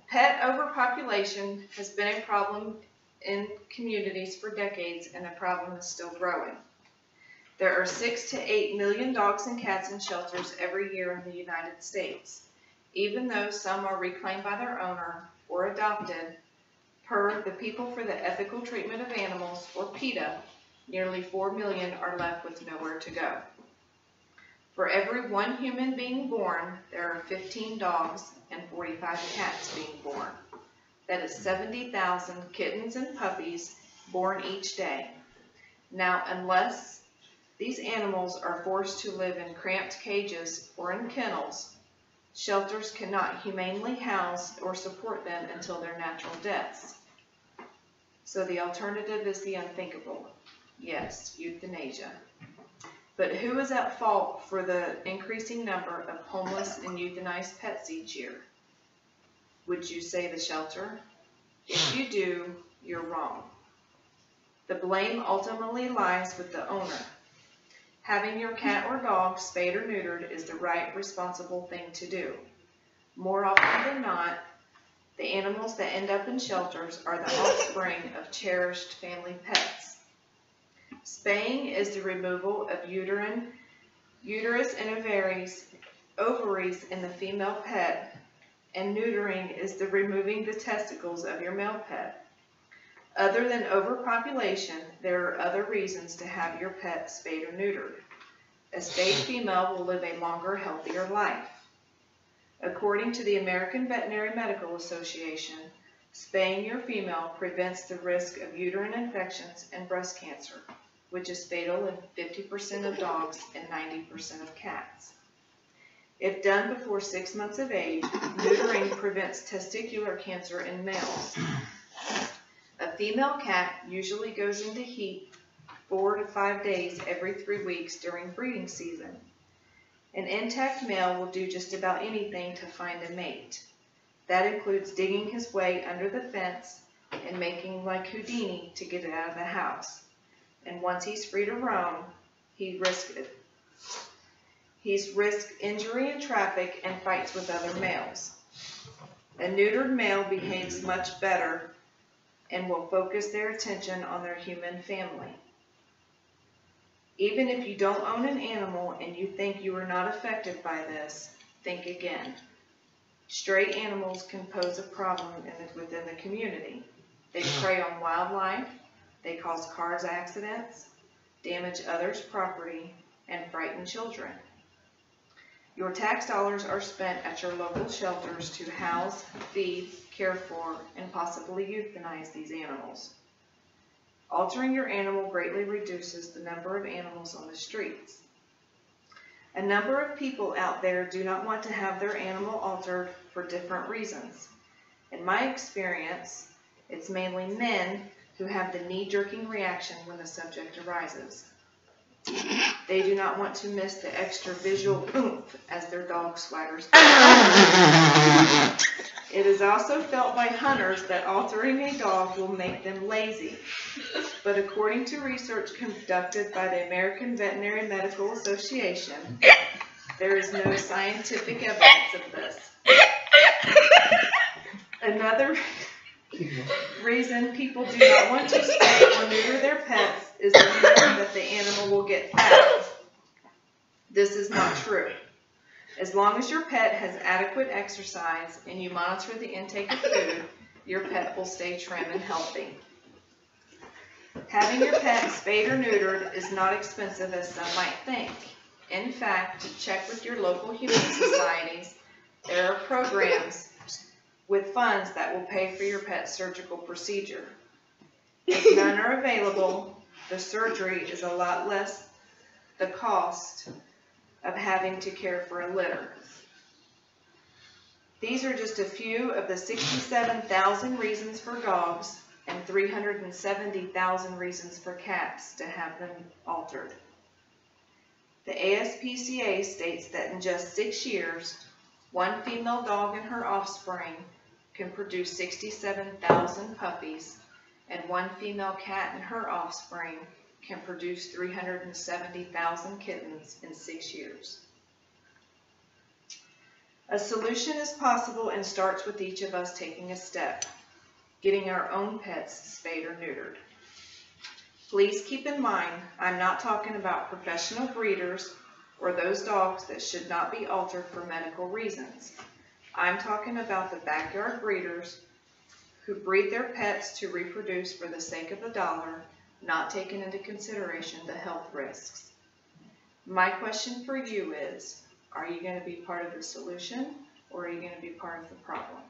Pet overpopulation has been a problem in communities for decades, and the problem is still growing. There are 6 to 8 million dogs and cats in shelters every year in the United States. Even though some are reclaimed by their owner or adopted, per the People for the Ethical Treatment of Animals, or PETA, nearly 4 million are left with nowhere to go. For every 1 human being born, there are 15 dogs and 45 cats being born. That is 70,000 kittens and puppies born each day. Now, unless these animals are forced to live in cramped cages or in kennels, shelters cannot humanely house or support them until their natural deaths. So the alternative is the unthinkable. Yes, euthanasia. But who is at fault for the increasing number of homeless and euthanized pets each year? Would you say the shelter? If you do, you're wrong. The blame ultimately lies with the owner. Having your cat or dog spayed or neutered is the right, responsible thing to do. More often than not, the animals that end up in shelters are the offspring of cherished family pets. Spaying is the removal of uterus and ovaries in the female pet, and neutering is the removing the testicles of your male pet. Other than overpopulation, there are other reasons to have your pet spayed or neutered. A spayed female will live a longer, healthier life. According to the American Veterinary Medical Association, spaying your female prevents the risk of uterine infections and breast cancer, which is fatal in 50% of dogs and 90% of cats. If done before 6 months of age, neutering prevents testicular cancer in males. A female cat usually goes into heat 4 to 5 days every 3 weeks during breeding season. An intact male will do just about anything to find a mate. That includes digging his way under the fence and making like Houdini to get out of the house. And once he's free to roam, he's risked injury in traffic and fights with other males. A neutered male behaves much better and will focus their attention on their human family. Even if you don't own an animal and you think you are not affected by this, think again. Stray animals can pose a problem within the community. They prey on wildlife, they cause car accidents, damage others' property, and frighten children. Your tax dollars are spent at your local shelters to house, feed, care for, and possibly euthanize these animals. Altering your animal greatly reduces the number of animals on the streets. A number of people out there do not want to have their animal altered for different reasons. In my experience, it's mainly men who have the knee-jerking reaction when the subject arises. They do not want to miss the extra visual oomph as their dog swaggers. It is also felt by hunters that altering a dog will make them lazy. But according to research conducted by the American Veterinary Medical Association, there is no scientific evidence of this. Another reason people do not want to spay or neuter their pets is the fear that the animal will get fat. This is not true. As long as your pet has adequate exercise and you monitor the intake of food, your pet will stay trim and healthy. Having your pet spayed or neutered is not expensive as some might think. In fact, check with your local humane societies. There are programs with funds that will pay for your pet's surgical procedure. If none are available, the surgery is a lot less the cost of having to care for a litter. These are just a few of the 67,000 reasons for dogs and 370,000 reasons for cats to have them altered. The ASPCA states that in just 6 years, one female dog and her offspring can produce 67,000 puppies, and one female cat and her offspring can produce 370,000 kittens in 6 years. A solution is possible and starts with each of us taking a step, getting our own pets spayed or neutered. Please keep in mind, I'm not talking about professional breeders or those dogs that should not be altered for medical reasons. I'm talking about the backyard breeders who breed their pets to reproduce for the sake of $1, not taking into consideration the health risks. My question for you is, are you going to be part of the solution or are you going to be part of the problem?